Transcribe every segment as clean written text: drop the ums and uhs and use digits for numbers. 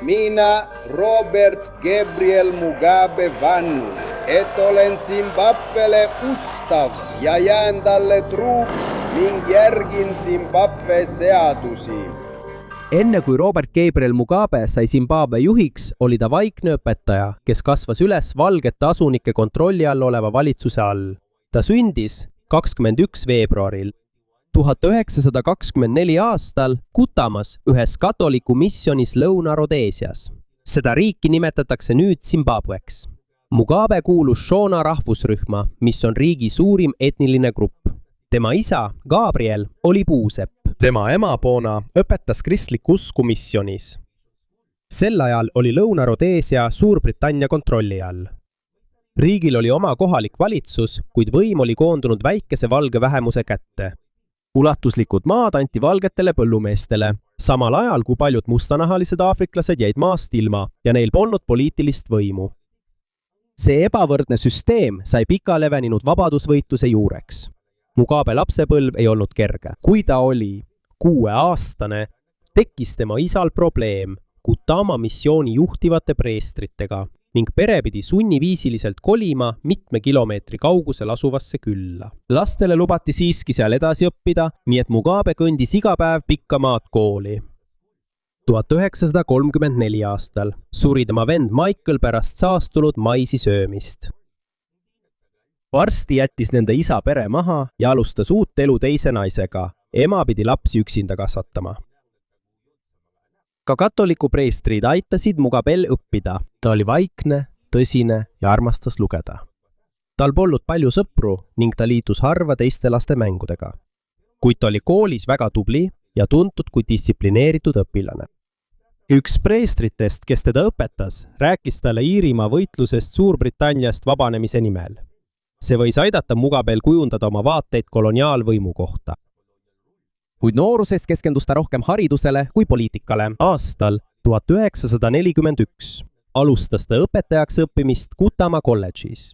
Minä, Robert Gabriel Mugabe vannon, et olen Zimbabwele ustav ja jään talle truuks ning järgin Zimbabwe seadusi. Enne kui Robert Gabriel Mugabe sai Zimbabwe juhiks, oli ta vaikne õpetaja, kes kasvas üles valgete asunike kontrolli all oleva valitsuse all. Ta sündis 21. veebruaril 1924 aastal Kutamas ühes katoliku missionis Lõuna-Rhodeesias. Seda riiki nimetatakse nüüd Zimbabweks. Mugabe kuulus Shona rahvusrühma, mis on riigi suurim etniline grupp. Tema isa, Gabriel, oli puusepp. Tema ema Bona õpetas kristlikku usku missionis. Sel ajal oli Lõuna-Rhodeesia Suurbritannia kontrolli all. Riigil oli oma kohalik valitsus, kuid võim oli koondunud väikese valge vähemuse kätte. Ulatuslikud maad anti valgetele põllumeestele, samal ajal kui paljud mustanahalised aafriklased jäid maast ilma ja neil polnud poliitilist võimu. See ebavõrdne süsteem sai pikale veninud vabadusvõitluse juureks. Mugabe lapsepõlv ei olnud kerge. Kui ta oli 6-aastane, tekkis tema isal probleem Kutama missiooni juhtivate preestritega ning pere pidi sunniviisiliselt kolima mitme kilomeetri kaugusel asuvasse külla. Lastele lubati siiski seal edasi õppida, nii et Mugabe kõndis iga päev pikka maad kooli. 1934 aastal suri tema vend Michael pärast saastunud maisi söömist. Varsti jättis nende isa pere maha ja alustas uut elu teise naisega. Ema pidi lapsi üksinda kasvatama. Ka katoliku preestrid aitasid Mugabel õppida. Ta oli vaikne, tõsine ja armastas lugeda. Tal polnud palju sõpru ning ta liitus harva teiste laste mängudega. Kuid ta oli koolis väga tubli ja tuntud kui distsiplineeritud õpilane. Üks preestritest, kes teda õpetas, rääkis talle Iirimaa võitlusest Suurbritanniast vabanemise nimel. See võis aidata Mugabel kujundada oma vaateid koloniaalvõimu kohta. Kuid nooruses keskendus ta rohkem haridusele kui poliitikale. Aastal 1941 alustas ta õpetajaks õppimist Kutama kolledžis.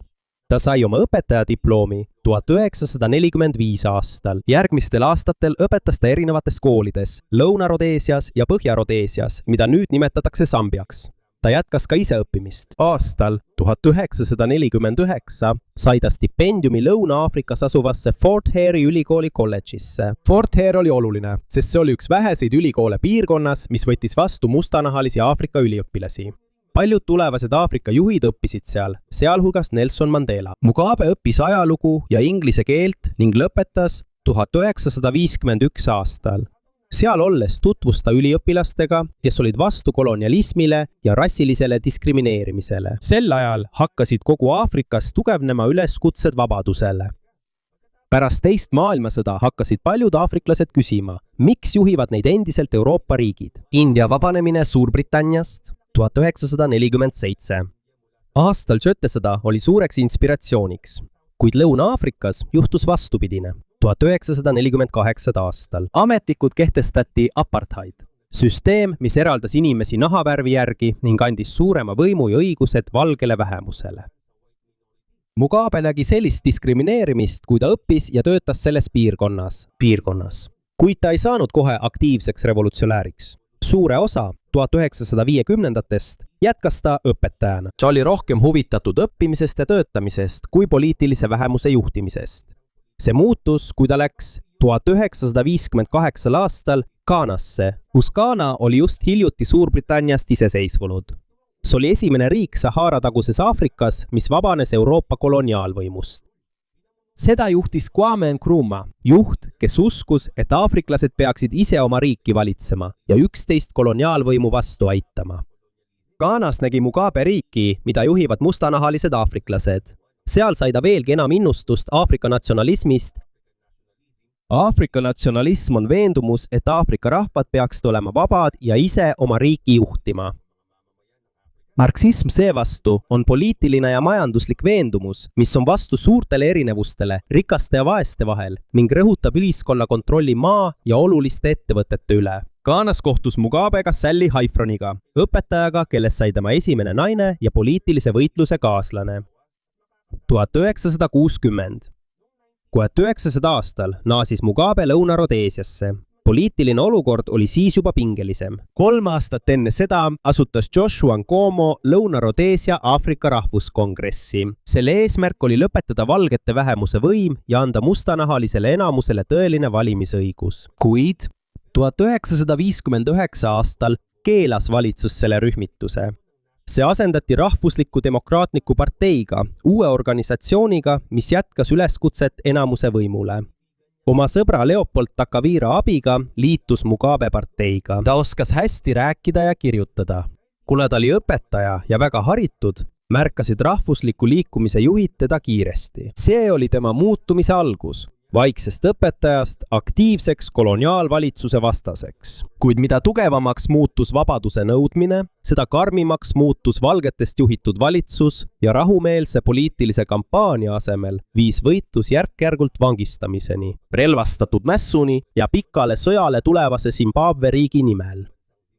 Ta sai oma õpetajadiplomi 1945 aastal. Järgmistel aastatel õpetas ta erinevates koolides Lõuna-Rhodeesias ja Põhja-Rhodeesias, mida nüüd nimetatakse Zambiaks. Ta jätkas ka ise õppimist. Aastal 1949 sai ta stipendiumi Lõuna-Aafrikas asuvasse Fort Hare'i ülikooli kolledžisse. Fort Hare oli oluline, sest see oli üks väheseid ülikoole piirkonnas, mis võttis vastu mustanahalisi Aafrika üliõpilasi. Paljud tulevased Aafrika juhid õppisid seal, sealhulgas Nelson Mandela. Mugabe õppis ajalugu ja inglise keelt ning lõpetas 1951 aastal. Seal olles tutvus ta üliõpilastega, kes olid vastu kolonialismile ja rassilisele diskrimineerimisele. Sel ajal hakkasid kogu Aafrikas tugevnema üleskutsed vabadusele. Pärast teist maailmasõda hakkasid paljud aafriklased küsima, miks juhivad neid endiselt Euroopa riigid. India vabanemine Suurbritanniast 1947. Aastal Tšöttesõda oli suureks inspiratsiooniks, kuid Lõuna-Aafrikas juhtus vastupidine. 1948 aastal ametlikult kehtestati apartheid, süsteem, mis eraldas inimesi nahavärvi järgi ning andis suurema võimu ja õigused valgele vähemusele. Mugabe nägi sellist diskrimineerimist, kui ta õppis ja töötas selles piirkonnas. Kuid ta ei saanud kohe aktiivseks revolutsionääriks. Suure osa 1950-ndatest jätkas ta õpetajana. Ta oli rohkem huvitatud õppimisest ja töötamisest kui poliitilise vähemuse juhtimisest. See muutus, kui ta läks 1958 aastal Ghanasse, kus Ghana oli just hiljuti Suurbritanniast iseseisvunud. See oli esimene riik Sahara-taguses Aafrikas, mis vabanes Euroopa koloniaalvõimust. Seda juhtis Kwame Nkrumah, juht, kes uskus, et aafriklased peaksid ise oma riiki valitsema ja üksteist koloniaalvõimu vastu aitama. Ghanas nägi Mugabe riiki, mida juhivad mustanahalised aafriklased. Seal sai ta veelgi enam innustust Aafrika natsionalismist. Aafrika natsionalism on veendumus, et Aafrika rahvad peaksid olema vabad ja ise oma riiki juhtima. Marksism seevastu on poliitiline ja majanduslik veendumus, mis on vastu suurtele erinevustele rikaste ja vaeste vahel ning rõhutab ühiskonna kontrolli maa ja oluliste ettevõtete üle. Ghanas kohtus Mugabega Sally Haifroniga, õpetajaga, kellest sai tema esimene naine ja poliitilise võitluse kaaslane. 1960. 1900 aastal naasis Mugabe Lõuna-Rhodeesiasse. poliitiline olukord oli siis juba pingelisem. 3 aastat enne seda asutas Joshua Nkomo Lõuna-Rhodesia Aafrika Rahvuskongressi. Selle eesmärk oli lõpetada valgete vähemuse võim ja anda mustanahalisele enamusele tõeline valimisõigus. Kuid 1959 aastal keelas valitsus selle rühmituse. See asendati Rahvusliku Demokraatliku Parteiga, uue organisatsiooniga, mis jätkas üleskutset enamuse võimule. Oma sõbra Leopold Takavira abiga liitus Mugabe parteiga. Ta oskas hästi rääkida ja kirjutada. Kuna ta oli õpetaja ja väga haritud, märkasid rahvusliku liikumise juhid teda kiiresti. See oli tema muutumise algus. Vaiksest õpetajast aktiivseks koloniaalvalitsuse vastaseks. Kuid mida tugevamaks muutus vabaduse nõudmine, seda karmimaks muutus valgetest juhitud valitsus ja rahumeelse poliitilise kampaania asemel viis võitlus järk-järgult vangistamiseni, relvastatud mässuni ja pikale sõjale tulevase Zimbabwe riigi nimel.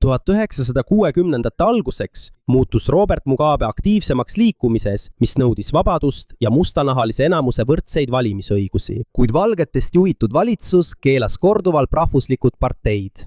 1960. alguseks muutus Robert Mugabe aktiivsemaks liikumises, mis nõudis vabadust ja mustanahalise enamuse võrdseid valimisõigusi, kuid valgetest juhitud valitsus keelas korduvalt rahvuslikud parteid.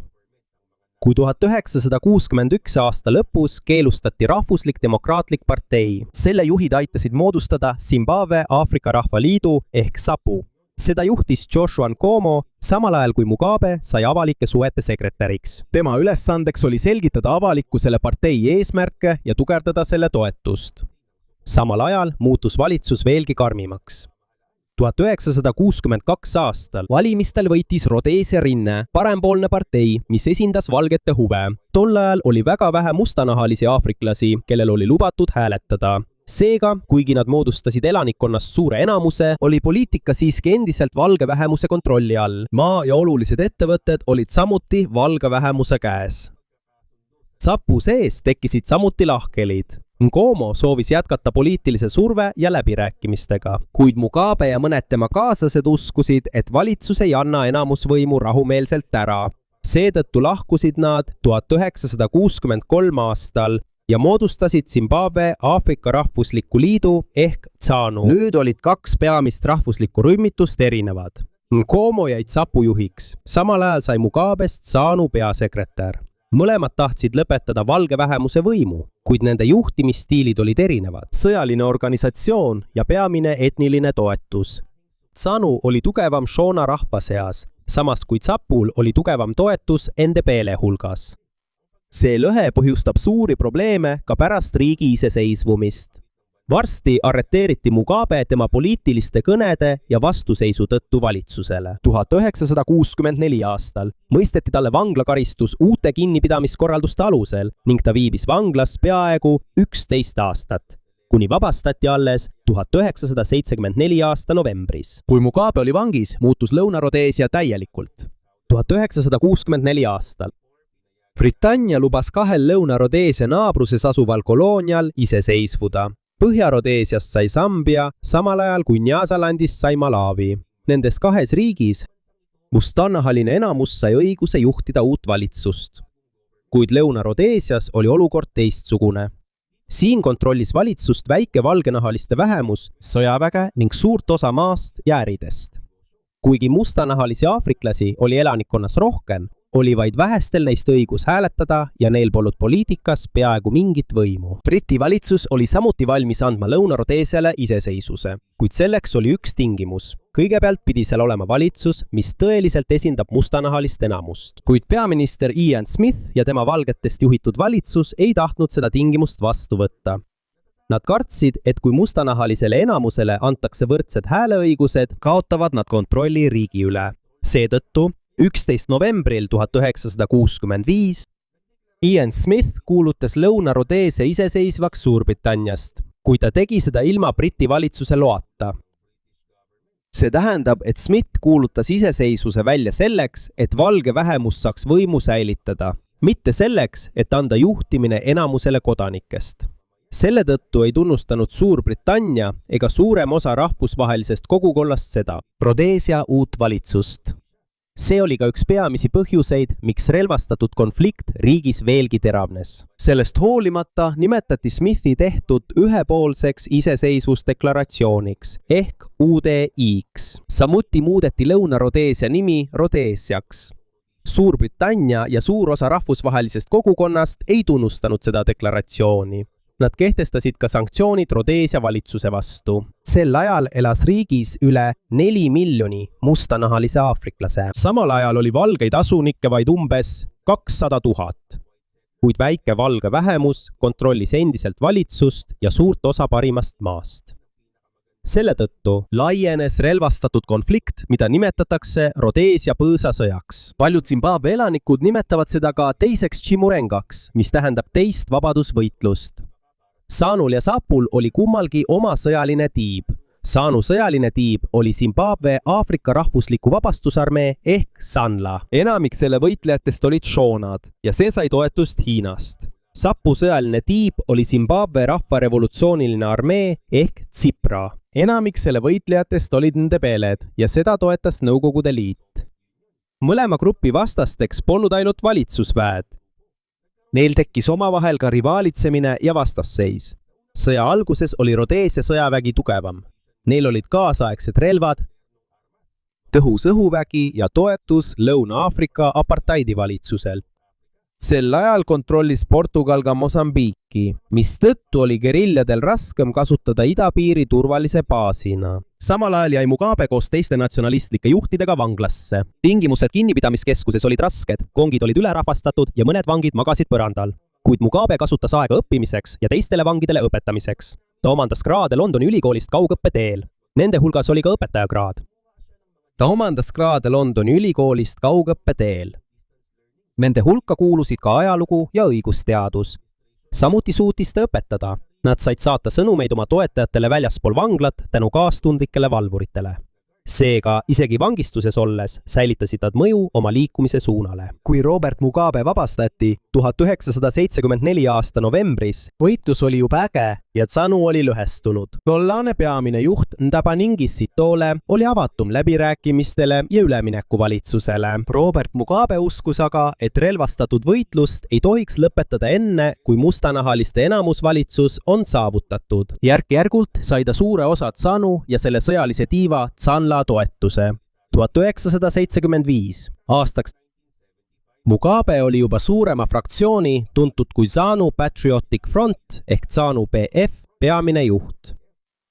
Kui 1961 aasta lõpus keelustati Rahvuslik Demokraatlik Partei, selle juhid aitasid moodustada Zimbabwe Aafrika Rahvaliidu ehk ZAPU. Seda juhtis Joshua Nkomo, samal ajal kui Mugabe sai avalike suhete sekretäriks. Tema ülesandeks oli selgitada avalikkusele partei eesmärke ja tugevdada selle toetust. Samal ajal muutus valitsus veelgi karmimaks. 1962 aastal valimistel võitis Rhodesia rinne, parempoolne partei, mis esindas valgete huve. Tol ajal oli väga vähe mustanahalisi aafriklasi, kellel oli lubatud hääletada. Seega, kuigi nad moodustasid elanikkonnast suure enamuse, oli poliitika siiski endiselt valge vähemuse kontrolli all. Maa ja olulised ettevõtted olid samuti valge vähemuse käes. ZAPU sees tekkisid samuti lahkhelid. Nkomo soovis jätkata poliitilise surve ja läbirääkimistega, kuid Mugabe ja mõned tema kaaslased uskusid, et valitsus ei anna enamusvõimu rahumeelselt ära. Seetõttu lahkusid nad 1963 aastal ja moodustasid Zimbabwe Aafrika Rahvusliku Liidu ehk ZANU. Nüüd olid 2 peamist rahvuslikku rühmitust erinevad. Nkomo jäid ZAPU juhiks, samal ajal sai Mugabest ZANU peasekretär. Mõlemad tahtsid lõpetada valge vähemuse võimu, kuid nende juhtimisstiilid olid erinevad. Sõjaline organisatsioon ja peamine etniline toetus. ZANU oli tugevam Shona rahva seas, samas kui ZAPUl oli tugevam toetus NDP-le hulgas. See lõhe põhjustab suuri probleeme ka pärast riigi iseseisvumist. Varsti arreteeriti Mugabe tema poliitiliste kõnede ja vastuseisu tõttu valitsusele. 1964 aastal mõisteti talle vanglakaristus uute kinnipidamiskorralduste alusel ning ta viibis vanglas peaaegu 11 aastat, kuni vabastati alles 1974 aasta novembris. Kui Mugabe oli vangis, muutus Lõuna-Rhodesia täielikult. 1964 aastal Britannia lubas 2 Lõuna-Rhodesia naabruses asuval koloonial iseseisvuda. Põhja-Rhodeesiast sai Zambia, samal ajal kui Nyasalandist sai Malawi. Nendes 2 riigis mustanahaline enamus sai õiguse juhtida uut valitsust. Kuid Lõuna-Rhodeesias oli olukord teistsugune. Siin kontrollis valitsust väike valgenahaliste vähemus, sõjaväge ning suurt osa maast ja äridest. Kuigi mustanahalisi aafriklasi oli elanikkonnas rohkem, oli vaid vähestel neist õigus hääletada ja neil polnud poliitikas peaaegu mingit võimu. Briti valitsus oli samuti valmis andma Lõuna-Rhodeesiale iseseisvuse, kuid selleks oli üks tingimus. Kõigepealt pidi seal olema valitsus, mis tõeliselt esindab mustanahalist enamust. Kuid peaminister Ian Smith ja tema valgetest juhitud valitsus ei tahtnud seda tingimust vastu võtta. Nad kartsid, et kui mustanahalisele enamusele antakse võrdsed hääleõigused, kaotavad nad kontrolli riigi üle. Seetõttu 11. novembril 1965 Ian Smith kuulutas Lõuna-Rhodeesia iseseisvaks Suurbritanniast, kui ta tegi seda ilma Briti valitsuse loata. See tähendab, et Smith kuulutas iseseisvuse välja selleks, et valge vähemus saaks võimu säilitada, mitte selleks, et anda juhtimine enamusele kodanikest. Selle tõttu ei tunnustanud Suurbritannia ega suurem osa rahvusvahelisest kogukonnast seda, Rhodeesia uut valitsust. See oli ka üks peamisi põhjuseid, miks relvastatud konflikt riigis veelgi teravnes. Sellest hoolimata nimetati Smithi tehtud ühepoolseks iseseisvusdeklaratsiooniks ehk UDI-ks. Samuti muudeti Lõuna-Rhodeesia nimi Rhodeesiaks. Suurbritannia ja suur osa rahvusvahelisest kogukonnast ei tunnustanud seda deklaratsiooni. Nad kehtestasid ka sanktsioonid Rhodesia valitsuse vastu. Sel ajal elas riigis üle 4 miljoni mustanahalise aafriklase. Samal ajal oli valgeid asunikke vaid umbes 200 000. Kuid väike valge vähemus kontrollis endiselt valitsust ja suurt osa parimast maast. Selle tõttu laienes relvastatud konflikt, mida nimetatakse Rhodesia põõsasõjaks. Paljud Zimbabwe elanikud nimetavad seda ka teiseks Chimurengaks, mis tähendab teist vabadusvõitlust. Zanul ja Zapul oli kummalgi oma sõjaline tiib. Zanu sõjaline tiib oli Zimbabwe Aafrika rahvusliku vabastusarmee ehk ZANLA. Enamik selle võitlejatest olid shoonad ja see sai toetust Hiinast. Zapu sõjaline tiib oli Zimbabwe rahvarevolutsiooniline armee ehk ZIPRA. Enamik selle võitlejatest olid Ndebeled ja seda toetas Nõukogude Liit. Mõlema grupi vastasteks polnud ainult valitsusväed. Neil tekkis omavahel ka rivaalitsemine ja vastasseis. Sõja alguses oli Rhodesia sõjavägi tugevam. Neil olid kaasaegsed relvad, tõhus õhuvägi ja toetus Lõuna-Aafrika apartheidivalitsusel. Sel ajal kontrollis Portugal ka Mosambiiki, mistõttu oli geriljadel raskem kasutada idapiiri turvalise baasina. Samal ajal jäi Mugabe koos teiste natsionalistlike juhtidega vanglasse. Tingimused kinnipidamiskeskuses olid rasked, kongid olid ülerahvastatud ja mõned vangid magasid põrandal. Kuid Mugabe kasutas aega õppimiseks ja teistele vangidele õpetamiseks. Ta omandas kraade Londoni ülikoolist kaugõppeteel. Nende hulgas oli ka õpetajakraad. Ta omandas kraade Londoni ülikoolist kaugõppeteel. Nende hulka kuulusid ka ajalugu ja õigusteadus. Samuti suutis ta õpetada. Nad said saata sõnumeid oma toetajatele väljaspool vanglat tänu kaastundlikele valvuritele. Seega, isegi vangistuses olles, säilitasid nad mõju oma liikumise suunale. Kui Robert Mugabe vabastati 1974 aasta novembris, võitlus oli juba äge ja Zanu oli lõhestunud. Tollane peamine juht Ndabaningi Sitole oli avatum läbirääkimistele ja üleminekuvalitsusele. Robert Mugabe uskus aga, et relvastatud võitlust ei tohiks lõpetada enne, kui mustanahaliste enamusvalitsus on saavutatud. Järk-järgult sai ta suure osa Zanu ja selle sõjalise tiiva ZANLA toetuse. 1975 aastaks Mugabe oli juba suurema fraktsiooni, tuntud kui Zanu Patriotic Front ehk Zanu PF, peamine juht.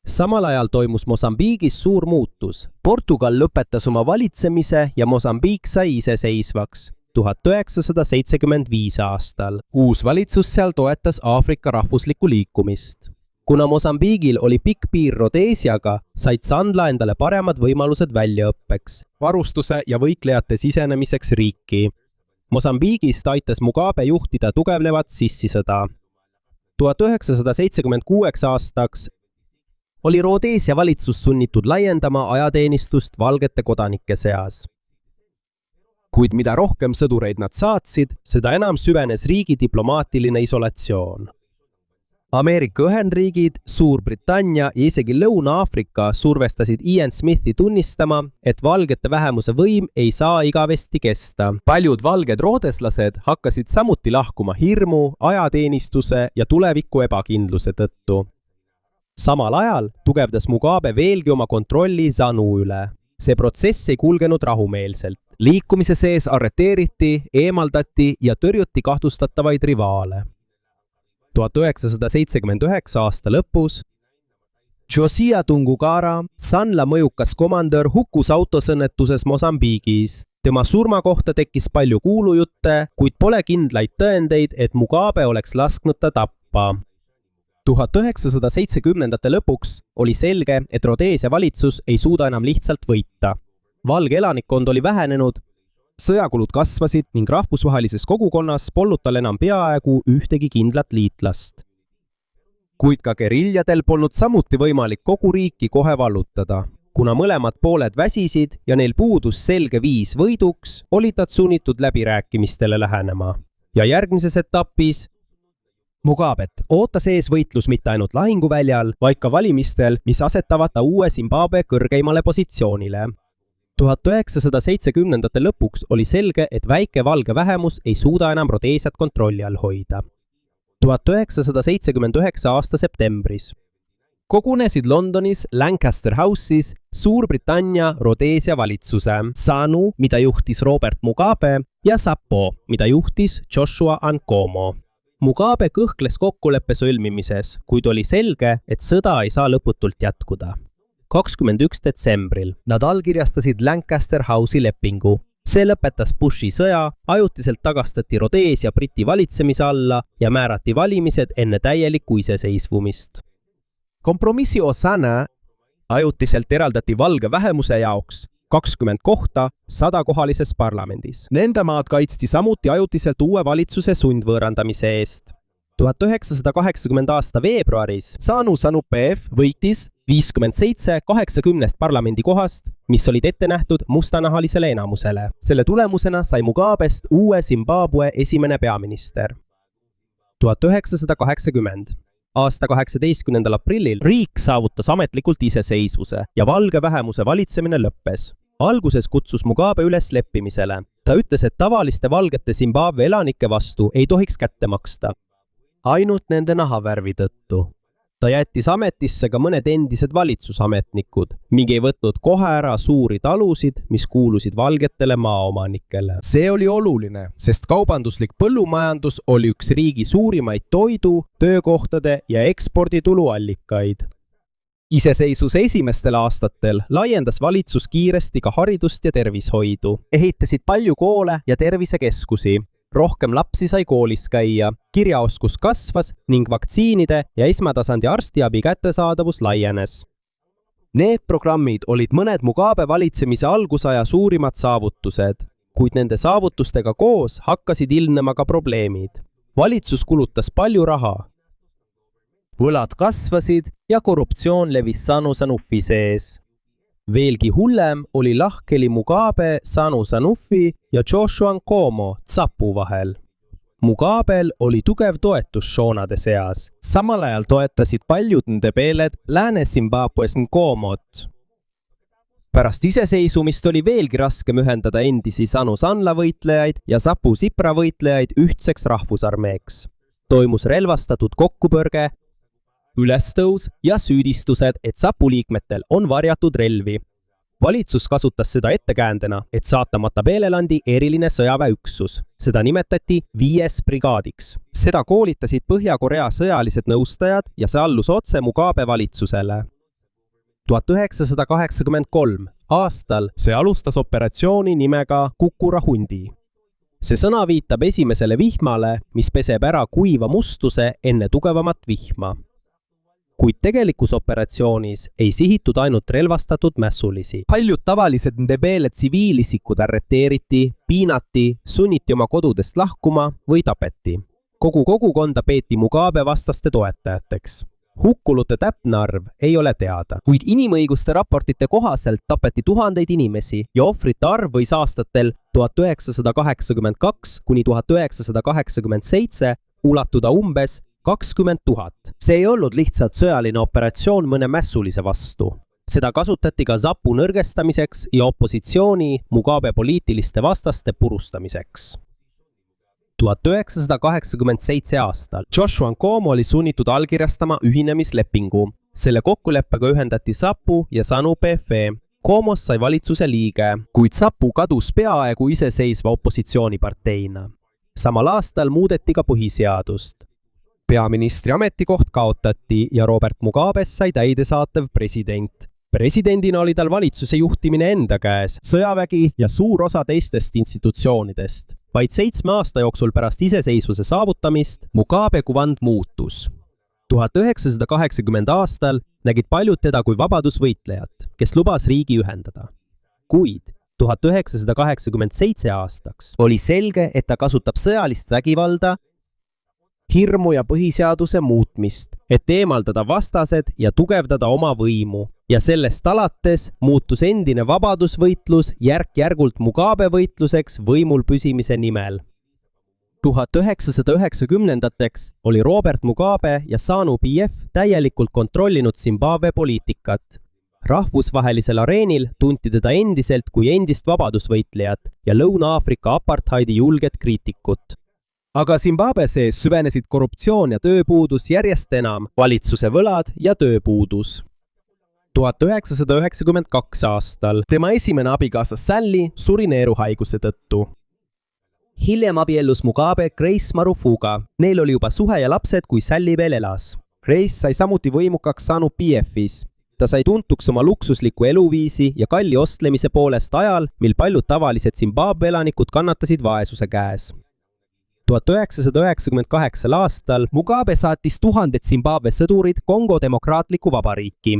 Samal ajal toimus Mosambiigis suur muutus. Portugal lõpetas oma valitsemise ja Mosambiik sai iseseisvaks 1975 aastal. Uus valitsus seal toetas Aafrika rahvuslikku liikumist. Kuna Mosambiigil oli pikk piir Rhodesiaga, said ZANLA endale paremad võimalused väljaõppeks, varustuse ja võitlejate sisenemiseks riiki. Mosambiigist aitas Mugabe juhtida tugevnevat sissisõda. 1976 aastaks oli Rhodesia valitsus sunnitud laiendama ajateenistust valgete kodanike seas. Kuid mida rohkem sõdureid nad saatsid, seda enam süvenes riigi diplomaatiline isolatsioon. Ameerika Ühendriigid, Suurbritannia ja isegi Lõuna-Aafrika survestasid Ian Smithi tunnistama, et valgete vähemuse võim ei saa igavesti kesta. Paljud valged roodeslased hakkasid samuti lahkuma hirmu, ajateenistuse ja tuleviku ebakindluse tõttu. Samal ajal tugevdas Mugabe veelgi oma kontrolli Zanu üle. See protsess ei kulgenud rahumeelselt. Liikumise sees arreteeriti, eemaldati ja tõrjuti kahtlustatavaid rivaale. 1979 aasta lõpus Josia Tungugara, ZANLA mõjukas komandör, hukkus autosõnnetuses Mosambiigis. Tema surma kohta tekkis palju kuulujutte, kuid pole kindlaid tõendeid, et Mugabe oleks lasknud ta tappa. 1970-ndate lõpuks oli selge, et Rhodesia valitsus ei suuda enam lihtsalt võita. Valge elanikkond oli vähenenud, sõjakulud kasvasid ning rahvusvahelises kogukonnas polnud tal enam peaaegu ühtegi kindlat liitlast. Kuid ka geriljadel polnud samuti võimalik kogu riiki kohe vallutada. Kuna mõlemad pooled väsisid ja neil puudus selge viis võiduks, olid nad sunnitud läbirääkimistele lähenema. Ja järgmises etapis Mugabet ootas ees võitlus mitte ainult lahinguväljal, vaid ka valimistel, mis asetavad ta uue Zimbabwe kõrgeimale positsioonile. 1970-ndate lõpuks oli selge, et väike valge vähemus ei suuda enam Rhodesiat kontrolli all hoida. 1979 aasta septembris kogunesid Londonis Lancaster House'is Suurbritannia Rhodesia valitsuse ZANU, mida juhtis Robert Mugabe, ja SAPO, mida juhtis Joshua Nkomo. Mugabe kõhkles kokkuleppe sõlmimises, kuid oli selge, et sõda ei saa lõputult jätkuda. 21. detsembril nad allkirjastasid Lancaster House'i lepingu. See lõpetas Bushi sõja, ajutiselt tagastati Rhodesia Briti valitsemise alla ja määrati valimised enne täielikku iseseisvumist. Kompromissi osana ajutiselt eraldati valge vähemuse jaoks 20 kohta 100-kohalises parlamendis. Nende maad kaitsti samuti ajutiselt uue valitsuse sundvõõrandamise eest. 1980 aasta veebruaris ZANU-PF võitis 57-80 parlamendikohast, mis olid ette nähtud mustanahalisele enamusele. Selle tulemusena sai Mugabest uue Zimbabwe esimene peaminister. 1980. Aasta 18. aprillil riik saavutas ametlikult iseseisvuse ja valge vähemuse valitsemine lõppes. Alguses kutsus Mugabe üles leppimisele. Ta ütles, et tavaliste valgete Zimbabwe elanike vastu ei tohiks kätte maksta. Ainult nende nahavärvi tõttu. Ta jättis ametisse ka mõned endised valitsusametnikud, mingi ei võtnud kohe ära suuri talusid, mis kuulusid valgetele maaomanikele. See oli oluline, sest kaubanduslik põllumajandus oli üks riigi suurimaid toidu, töökohtade ja ekspordituluallikaid. Iseseisvuse esimestel aastatel laiendas valitsus kiiresti ka haridust ja tervishoidu. Ehitasid palju koole ja tervisekeskusi. Rohkem lapsi sai koolis käia, kirjaoskus kasvas ning vaktsiinide ja esmatasandi arstiabi kättesaadavus laienes. Need programmid olid mõned Mugabe valitsemise algusaja suurimad saavutused, kuid nende saavutustega koos hakkasid ilmnema ka probleemid. Valitsus kulutas palju raha. Võlad kasvasid ja korruptsioon levis ZANU-ZANUFi sees. Veelgi hullem oli lahkheli Mugabe, ZANU-ZANUFi ja Joshua Nkomo ZAPU vahel. Mugabel oli tugev toetus shoonade seas. Samal ajal toetasid paljud Ndebeled Lääne-Zimbabwes Nkomot. Pärast iseseisvumist oli veelgi raskem ühendada endisi ZANU-ZANLA võitlejaid ja ZAPU-ZIPRA võitlejaid ühtseks rahvusarmeeks. Toimus relvastatud kokkupõrge, ülestõus ja süüdistused, et ZAPU liikmetel on varjatud relvi. Valitsus kasutas seda ettekäändena, et saata Matabelelandi eriline sõjaväeüksus. Seda nimetati 5. brigaadiks. Seda koolitasid Põhja-Korea sõjalised nõustajad ja see allus otse Mugabe valitsusele. 1983 aastal see alustas operatsiooni nimega Kukurahundi. See sõna viitab esimesele vihmale, mis peseb ära kuiva mustuse enne tugevamat vihma. Kuid tegelikus operatsioonis ei sihitud ainult relvastatud mässulisi. Paljud tavalised Ndebele tsiviilisikud arreteeriti, piinati, sunniti oma kodudest lahkuma või tapeti. Kogu kogukonda peeti Mugabe vastaste toetajateks. Hukkulute täpne arv ei ole teada, kuid inimõiguste raportite kohaselt tapeti tuhandeid inimesi ja ohvrite arv võis aastatel 1982 kuni 1987 ulatuda umbes 20 000. See ei olnud lihtsalt sõjaline operatsioon mõne mässulise vastu. Seda kasutati ka ZAPU nõrgestamiseks ja opositsiooni Mugabe poliitiliste vastaste purustamiseks. 1987 aastal Joshua Nkomo oli sunnitud allkirjastama ühinemislepingu. Selle kokkuleppega ühendati ZAPU ja ZANU-PF. Nkomost sai valitsuse liige, kuid ZAPU kadus peaaegu iseseisva opositsiooniparteina. Samal aastal muudeti ka põhiseadust. Peaministri ametikoht kaotati ja Robert Mugabest sai täidesaatev president. Presidendina oli tal valitsuse juhtimine enda käes, sõjavägi ja suur osa teistest institutsioonidest. Vaid 7 aasta jooksul pärast iseseisvuse saavutamist Mugabe kuvand muutus. 1980 aastal nägid paljud teda kui vabadusvõitlejat, kes lubas riigi ühendada. Kuid 1987 aastaks oli selge, et ta kasutab sõjalist vägivalda, hirmu ja põhiseaduse muutmist, et eemaldada vastased ja tugevdada oma võimu. Ja sellest alates muutus endine vabadusvõitlus järk-järgult Mugabe võitluseks võimul püsimise nimel. 1990-ndateks oli Robert Mugabe ja ZANU-PF täielikult kontrollinud Zimbabwe poliitikat. Rahvusvahelisel areenil tunti teda endiselt kui endist vabadusvõitlejat ja Lõuna-Aafrika apartheidi julget kriitikut. aga Zimbabwe sees süvenesid korruptsioon ja tööpuudus järjest enam, valitsuse võlad ja tööpuudus. 1992 aastal tema esimene abikaasa Sally suri neeruhaiguse tõttu. Hiljem abiellus Mugabe Grace Marufuga. Neil oli juba suhe ja lapsed, kui Sally veel elas. Grace sai samuti võimukaks saanud PF-is. Ta sai tuntuks oma luksusliku eluviisi ja kalli ostlemise poolest ajal, mil paljud tavalised Zimbabwe elanikud kannatasid vaesuse käes. 1998 aastal Mugabe saatis tuhanded Zimbabwe sõdurid Kongo Demokraatlikku Vabariiki.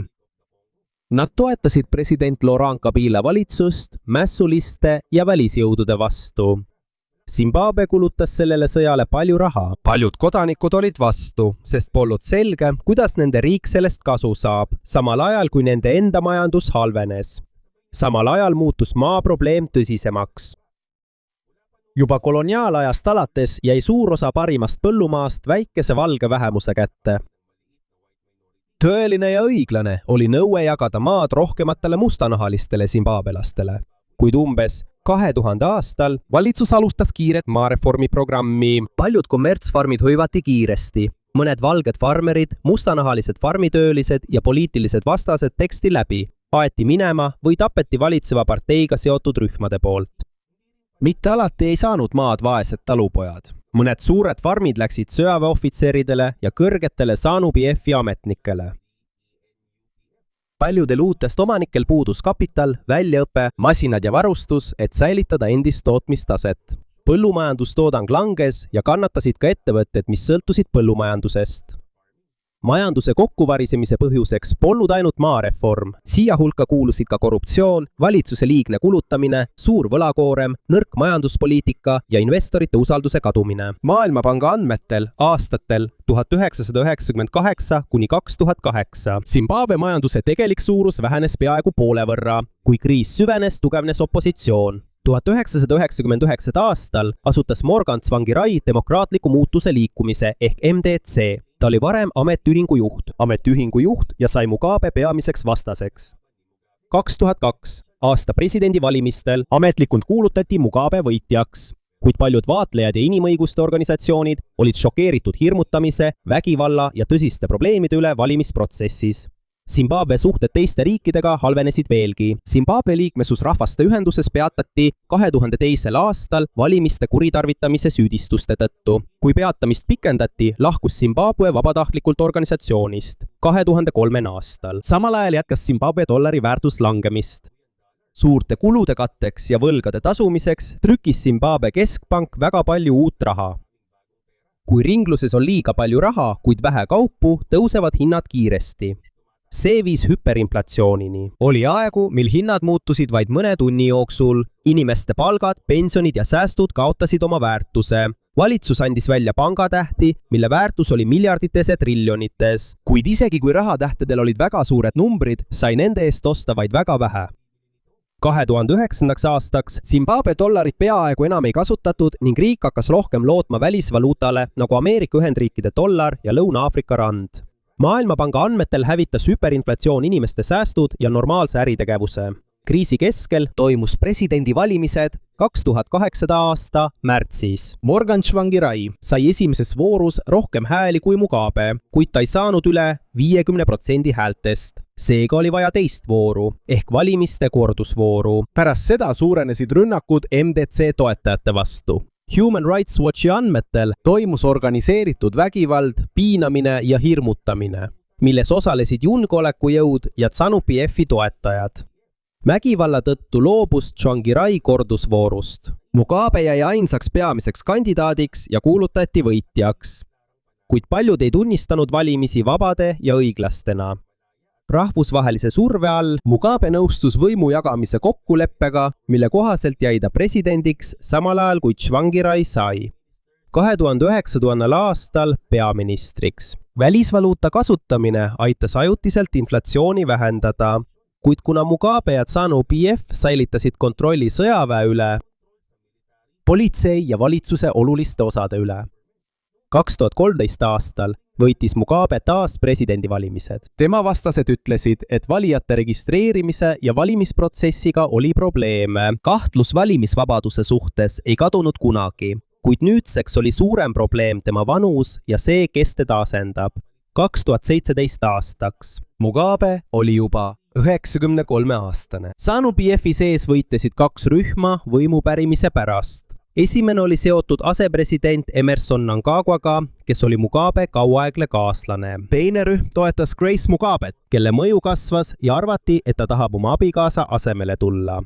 Nad toetasid president Laurent Kabila valitsust, mässuliste ja välisjõudude vastu. Zimbabwe kulutas sellele sõjale palju raha. Paljud kodanikud olid vastu, sest polnud selge, kuidas nende riik sellest kasu saab, samal ajal kui nende enda majandus halvenes. Samal ajal muutus maaprobleem tõsisemaks. Juba koloniaalajast alates jäi suur osa parimast põllumaast väikese valge vähemuse kätte. Tõeline ja õiglane oli nõue jagada maad rohkematele mustanahalistele zimbabelastele, kuid umbes 2000 aastal valitsus alustas kiiret maareformi programmi. Paljud kommertsfarmid hõivati kiiresti. Mõned valged farmerid, mustanahalised farmitöölised ja poliitilised vastased teksti läbi, aeti minema või tapeti valitseva parteiga seotud rühmade poolt. Mitte alati ei saanud maad vaesed talupojad. Mõned suured farmid läksid sõjaväeohvitseridele ja kõrgetele ZANU-PF-i ametnikele. Paljudel uutest omanikel puudus kapital, väljaõpe, masinad ja varustus, et säilitada endist tootmistaset. Põllumajandustoodang langes ja kannatasid ka ettevõtted, mis sõltusid põllumajandusest. Majanduse kokkuvarisemise põhjuseks polnud ainult maareform. Siia hulka kuulusid ka korruptsioon, valitsuse liigne kulutamine, suur võlakoorem, nõrk majanduspoliitika ja investorite usalduse kadumine. Maailmapanga andmetel aastatel 1998 kuni 2008 Zimbabwe majanduse tegelik suurus vähenes peaaegu poole võrra. Kui kriis süvenes, tugevnes opositsioon. 1999 aastal asutas Morgan Tsvangirai demokraatliku muutuse liikumise ehk MDC. Ta oli varem ametiühingu juht ja sai Mugabe peamiseks vastaseks. 2002 aasta presidendivalimistel ametlikult kuulutati Mugabe võitjaks, kuid paljud vaatlejad ja inimõiguste organisatsioonid olid šokeeritud hirmutamise, vägivalla ja tõsiste probleemide üle valimisprotsessis. Zimbabwe suhted teiste riikidega halvenesid veelgi. Zimbabwe liikmesus Rahvaste Ühenduses peatati 2002 aastal valimiste kuritarvitamise süüdistuste tõttu. Kui peatamist pikendati, lahkus Zimbabwe vabatahtlikult organisatsioonist 2003 aastal. Samal ajal jätkas Zimbabwe dollari väärtus langemist. Suurte kulude katteks ja võlgade tasumiseks trükkis Zimbabwe keskpank väga palju uut raha. Kui ringluses on liiga palju raha, kuid vähe kaupu, tõusevad hinnad kiiresti. See viis hüperinflatsioonini. Oli aegu, mil hinnad muutusid vaid mõne tunni jooksul. Inimeste palgad, pensionid ja säästud kaotasid oma väärtuse. Valitsus andis välja pangatähti, mille väärtus oli miljardites ja triljonites. Kuid isegi kui rahatähtedel olid väga suured numbrid, sai nende eest osta vaid väga vähe. 2009. aastaks Zimbabwe dollarit peaaegu enam ei kasutatud ning riik hakkas rohkem lootma välisvaluutale nagu Ameerika Ühendriikide dollar ja Lõuna-Aafrika rand. Maailmapanga andmetel hävitas hüperinflatsioon inimeste säästud ja normaalse äritegevuse. Kriisi keskel toimus presidendivalimised 2008. aasta märtsis. Morgan Tsvangirai sai esimeses voorus rohkem hääli kui Mugabe, kuid ta ei saanud üle 50% häältest. Seega oli vaja teist vooru, ehk valimiste kordusvooru. Pärast seda suurenesid rünnakud MDC toetajate vastu. Human Rights Watchi andmetel toimus organiseeritud vägivald, piinamine ja hirmutamine, milles osalesid julgeolekujõud ja ZANU-PF-i toetajad. Vägivalla tõttu loobus Tsvangirai kordusvoorust. Mugabe jäi ainsaks peamiseks kandidaadiks ja kuulutati võitjaks. Kuid paljud ei tunnistanud valimisi vabade ja õiglastena. Rahvusvahelise surve all Mugabe nõustus võimu jagamise kokkuleppega, mille kohaselt jäi ta presidendiks samal ajal kui Tsvangirai sai. 2009. aastal peaministriks. Välisvaluuta kasutamine aitas ajutiselt inflatsiooni vähendada, kuid kuna Mugabe ja ZANU-PF säilitasid kontrolli sõjaväe üle, politsei ja valitsuse oluliste osade üle. 2013 aastal võitis Mugabe taas presidendivalimised. Tema vastased ütlesid, et valijate registreerimise ja valimisprotsessiga oli probleeme. Kahtlus valimisvabaduse suhtes ei kadunud kunagi. kuid nüüdseks oli suurem probleem tema vanus ja see, kes teda asendab. 2017 aastaks. Mugabe oli juba 93-aastane. ZANU-PF-i sees võitlesid 2 rühma võimu pärimise pärast. Esimene oli seotud asepresident Emmerson Mnangagwaga, kes oli Mugabe kauaaegne kaaslane. Teine rühm toetas Grace Mugabet, kelle mõju kasvas ja arvati, et ta tahab oma abikaasa asemele tulla.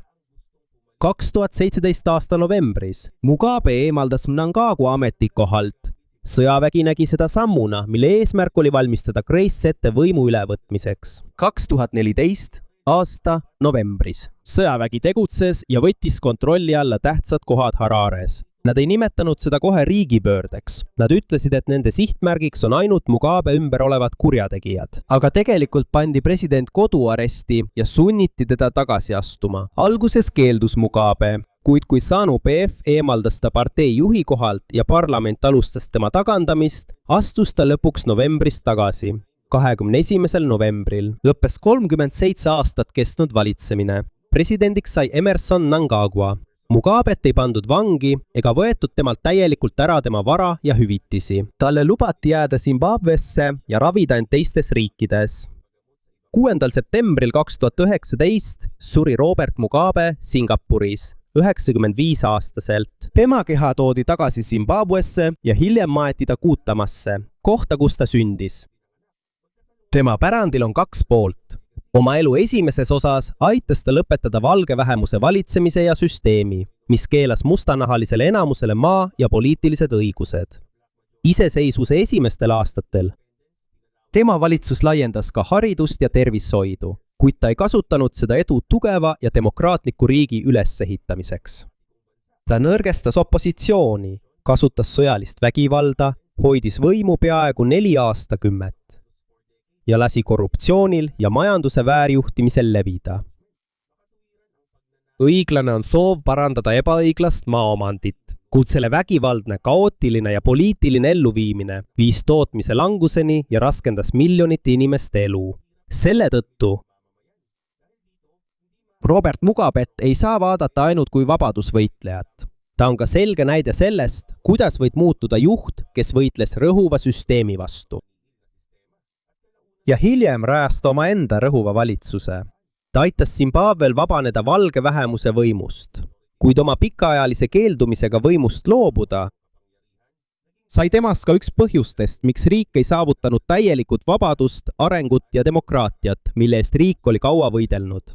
2017 aasta novembris Mugabe eemaldas Mnangagwa ametikohalt. Sõjavägi nägi seda sammuna, mille eesmärk oli valmistada Grace ette võimu ülevõtmiseks. 2014 aasta novembris. Sõjavägi tegutses ja võttis kontrolli alla tähtsad kohad Harares. Nad ei nimetanud seda kohe riigipöördeks. Nad ütlesid, et nende sihtmärgiks on ainult Mugabe ümber olevad kurjategijad. Aga tegelikult pandi president koduaresti ja sunniti teda tagasi astuma. Alguses keeldus Mugabe, kuid kui ZANU-PF eemaldas ta partei juhi kohalt ja parlament alustas tema tagandamist, astus ta lõpuks novembris tagasi. 21. novembril lõppes 37 aastat kestnud valitsemine. Presidendiks sai Emmerson Mnangagwa. Mugabet ei pandud vangi ega võetud temalt täielikult ära tema vara ja hüvitisi. Talle lubati jääda Zimbabwesse ja ravida end teistes riikides. 6. septembril 2019 suri Robert Mugabe Singapuris 95-aastaselt. Tema keha toodi tagasi Zimbabwesse ja hiljem maeti ta Kutamasse, kohta, kus ta sündis. Tema pärandil on 2 poolt. Oma elu esimeses osas aitas ta lõpetada valge vähemuse valitsemise ja süsteemi, mis keelas mustanahalisele enamusele maa ja poliitilised õigused. Iseseisvuse esimestel aastatel tema valitsus laiendas ka haridust ja tervishoidu, kuid ta ei kasutanud seda edu tugeva ja demokraatliku riigi ülesehitamiseks. Ta nõrgestas opositsiooni, kasutas sõjalist vägivalda, hoidis võimu peaaegu 4 aastakümmet ja lasi korruptsioonil ja majanduse väärjuhtimisel levida. Õiglane on soov parandada ebaõiglast maaomandit, kuid selle vägivaldne, kaootiline ja poliitiline elluviimine viis tootmise languseni ja raskendas miljonite inimeste elu. Selle tõttu Robert Mugabet ei saa vaadata ainult kui vabadusvõitlejat. Ta on ka selge näide sellest, kuidas võid muutuda juht, kes võitles rõhuva süsteemi vastu. Ja hiljem rajas ta omaenda rõhuva valitsuse. Ta aitas Zimbabwel vabaneda valge vähemuse võimust, kuid oma pikaajalise keeldumisega võimust loobuda sai temast ka üks põhjustest, miks riik ei saavutanud täielikut vabadust, arengut ja demokraatiat, mille eest riik oli kaua võidelnud.